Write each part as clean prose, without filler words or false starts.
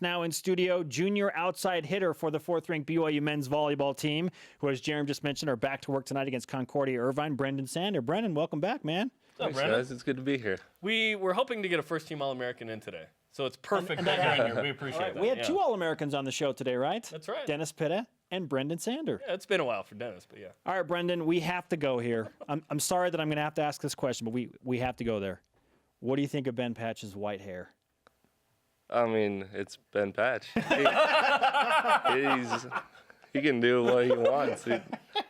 Now in studio, junior outside hitter for the 4th-ranked BYU men's volleyball team, who, as Jeremy just mentioned, are back to work tonight against Concordia Irvine. Brenden Sander. Brenden, welcome back, man. Thanks, guys. It's good to be here. We were hoping to get a first-team All-American in today, so it's perfect that you're here. We appreciate that. We had two All-Americans on the show today, right? That's right. Dennis Pitta and Brenden Sander. Yeah, it's been a while for Dennis, but yeah. All right, Brenden, we have to go here. I'm sorry that I'm going to have to ask this question, but we have to go there. What do you think of Ben Patch's white hair? I mean, it's Ben Patch. He can do what he wants.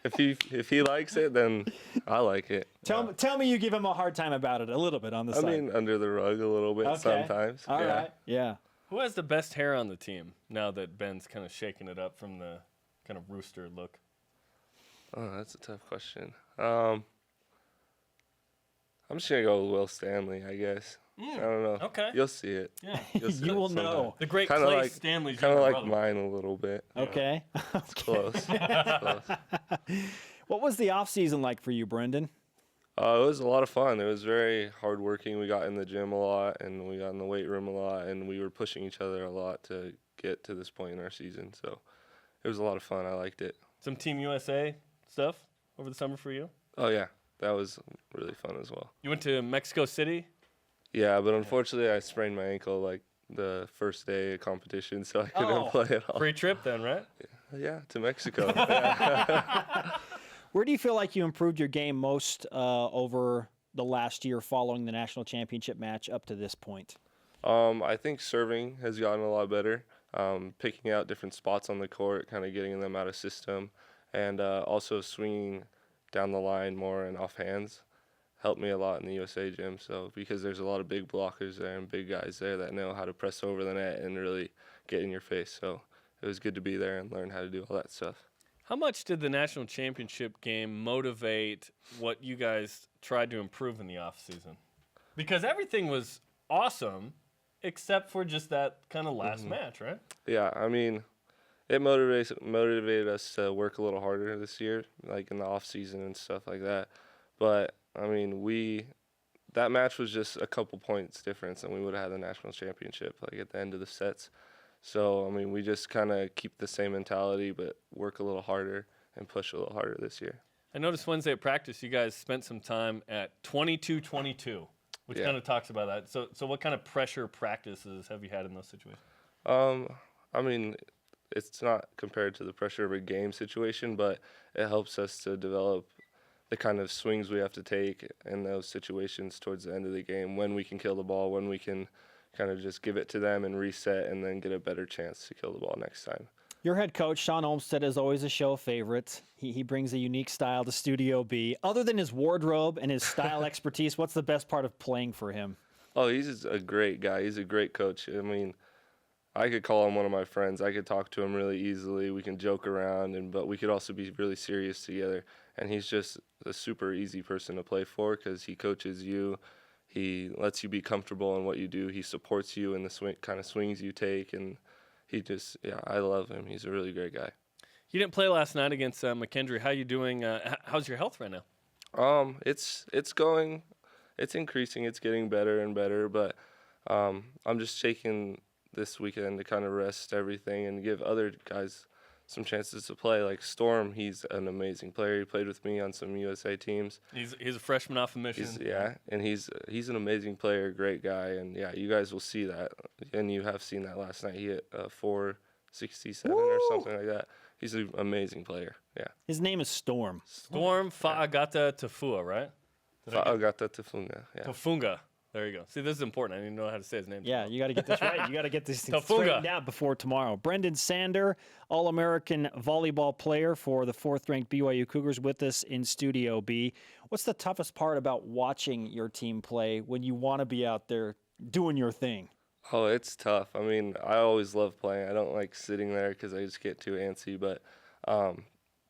If he likes it, then I like it. Tell me you give him a hard time about it a little bit on the side. I mean, under the rug a little bit sometimes. All right. Yeah. Who has the best hair on the team now that Ben's kind of shaking it up from the kind of rooster look? Oh, that's a tough question. I'm just going to go with Will Stanley, I guess. I don't know. Okay. You'll see it. Yeah. You will know. The great Kinda Clay like- Stanley's Kind of younger like brother. mine a little bit. Okay. It's close. It's close. What was the off-season like for you, Brenden? It was a lot of fun. It was very hardworking. We got in the gym a lot, and we got in the weight room a lot, and we were pushing each other a lot to get to this point in our season. So it was a lot of fun. I liked it. Some Team USA stuff over the summer for you? Oh, yeah. That was really fun as well. You went to Mexico City? Yeah, but unfortunately I sprained my ankle like the first day of competition, so I couldn't play at all. Free trip then, right? Yeah, to Mexico. Yeah. Where do you feel like you improved your game most over the last year following the national championship match up to this point? I think serving has gotten a lot better, picking out different spots on the court, kind of getting them out of system, and also swinging down the line more and off hands helped me a lot in the USA gym. So because there's a lot of big blockers there and big guys there that know how to press over the net and really get in your face. So it was good to be there and learn how to do all that stuff. How much did the national championship game motivate what you guys tried to improve in the offseason? Because everything was awesome except for just that kind of last match, right? Yeah, I mean, it motivated us to work a little harder this year, like in the off season and stuff like that. But I mean, that match was just a couple points difference, and we would have had the national championship like at the end of the sets. So I mean, we just kind of keep the same mentality, but work a little harder and push a little harder this year. I noticed Wednesday at practice, you guys spent some time at 22-22, which kind of talks about that. So what kind of pressure practices have you had in those situations? I mean, it's not compared to the pressure of a game situation, but it helps us to develop the kind of swings we have to take in those situations towards the end of the game, when we can kill the ball, when we can kind of just give it to them and reset and then get a better chance to kill the ball next time. Your head coach, Sean Olmstead, is always a show favorite. He brings a unique style to Studio B. Other than his wardrobe and his style expertise, what's the best part of playing for him? Oh, he's a great guy. He's a great coach. I mean, I could call him one of my friends. I could talk to him really easily. We can joke around, but we could also be really serious together. And he's just a super easy person to play for because he coaches you. He lets you be comfortable in what you do. He supports you in the kind of swings you take. And he just, I love him. He's a really great guy. You didn't play last night against McKendree. How you doing? How's your health right now? It's increasing. It's getting better and better. But I'm just taking this weekend to kind of rest everything and give other guys some chances to play. Like Storm, he's an amazing player. He played with me on some USA teams. He's a freshman off a mission. And he's an amazing player, great guy, and you guys will see that, and you have seen that last night. He hit 467 or something like that. He's an amazing player. Yeah. His name is Storm. Storm Fa'agata Tafua, right? Fa'agata Tafunga. Yeah. Tafunga. There you go. See, this is important. I didn't know how to say his name. Yeah, you got to get this right. You got to get this straightened out before tomorrow. Brenden Sander, All-American volleyball player for the 4th-ranked BYU Cougars, with us in Studio B. What's the toughest part about watching your team play when you want to be out there doing your thing? Oh, it's tough. I mean, I always love playing. I don't like sitting there because I just get too antsy, but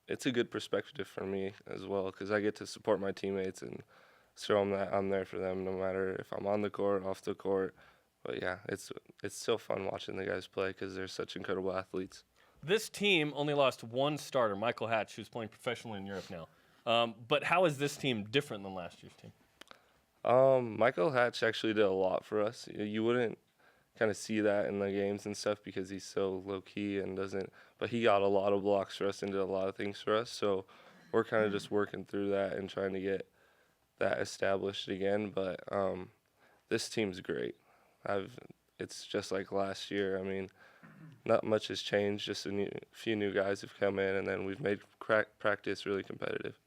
it's a good perspective for me as well because I get to support my teammates and show them that I'm there for them no matter if I'm on the court, off the court. But, yeah, it's so fun watching the guys play because they're such incredible athletes. This team only lost one starter, Michael Hatch, who's playing professionally in Europe now. But how is this team different than last year's team? Michael Hatch actually did a lot for us. You wouldn't kind of see that in the games and stuff because he's so low key and doesn't. But he got a lot of blocks for us and did a lot of things for us. So we're kind of just working through that and trying to get that established again. But this team's great. It's just like last year. I mean, not much has changed. Just a few new guys have come in, and then we've made practice really competitive.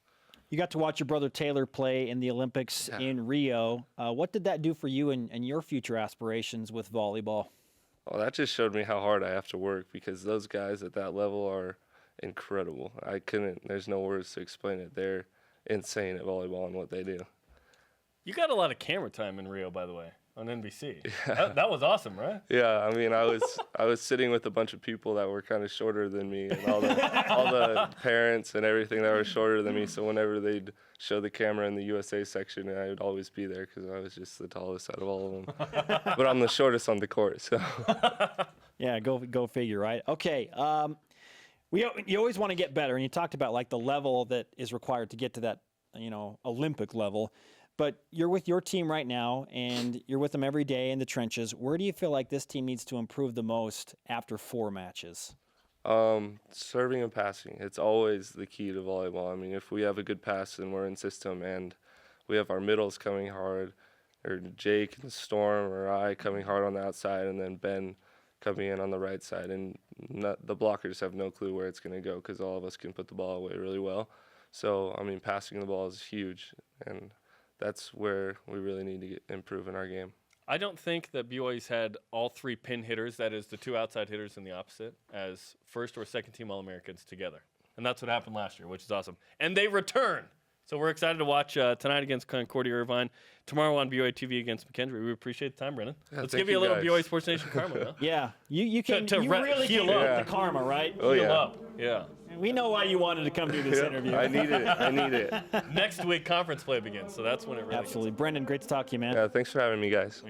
You got to watch your brother Taylor play in the Olympics in Rio. What did that do for you and your future aspirations with volleyball? Well, that just showed me how hard I have to work because those guys at that level are incredible. There's no words to explain it. They're insane at volleyball and what they do. You got a lot of camera time in Rio, by the way, on NBC. Yeah. That was awesome, right? Yeah, I mean, I was sitting with a bunch of people that were kind of shorter than me, and all the parents and everything that were shorter than me. So whenever they'd show the camera in the USA section, I would always be there because I was just the tallest out of all of them. But I'm the shortest on the court, so. Yeah, go figure, right? Okay. You always want to get better, and you talked about like the level that is required to get to that, Olympic level. But you're with your team right now, and you're with them every day in the trenches. Where do you feel like this team needs to improve the most after 4 matches? Serving and passing. It's always the key to volleyball. I mean, if we have a good pass, then we're in system, and we have our middles coming hard, or Jake and Storm or I coming hard on the outside, and then Ben coming in on the right side. And the blockers have no clue where it's going to go because all of us can put the ball away really well. So, I mean, passing the ball is huge, and that's where we really need to improve in our game. I don't think that BYU's had all 3 pin hitters, that is the 2 outside hitters and the opposite, as first or second team All-Americans together. And that's what happened last year, which is awesome. And they return. So we're excited to watch tonight against Concordia Irvine, tomorrow on BYUtv against McKendree. We appreciate the time, Brendan. Yeah, let's give you a little BYU Sports Nation karma, huh? Yeah. You really heal up the karma, right? Oh, yeah. Heal up. Yeah. We know why you wanted to come do this interview. I need it. Next week, conference play begins, so that's when it really Absolutely. Brenden, great to talk to you, man. Yeah, thanks for having me, guys.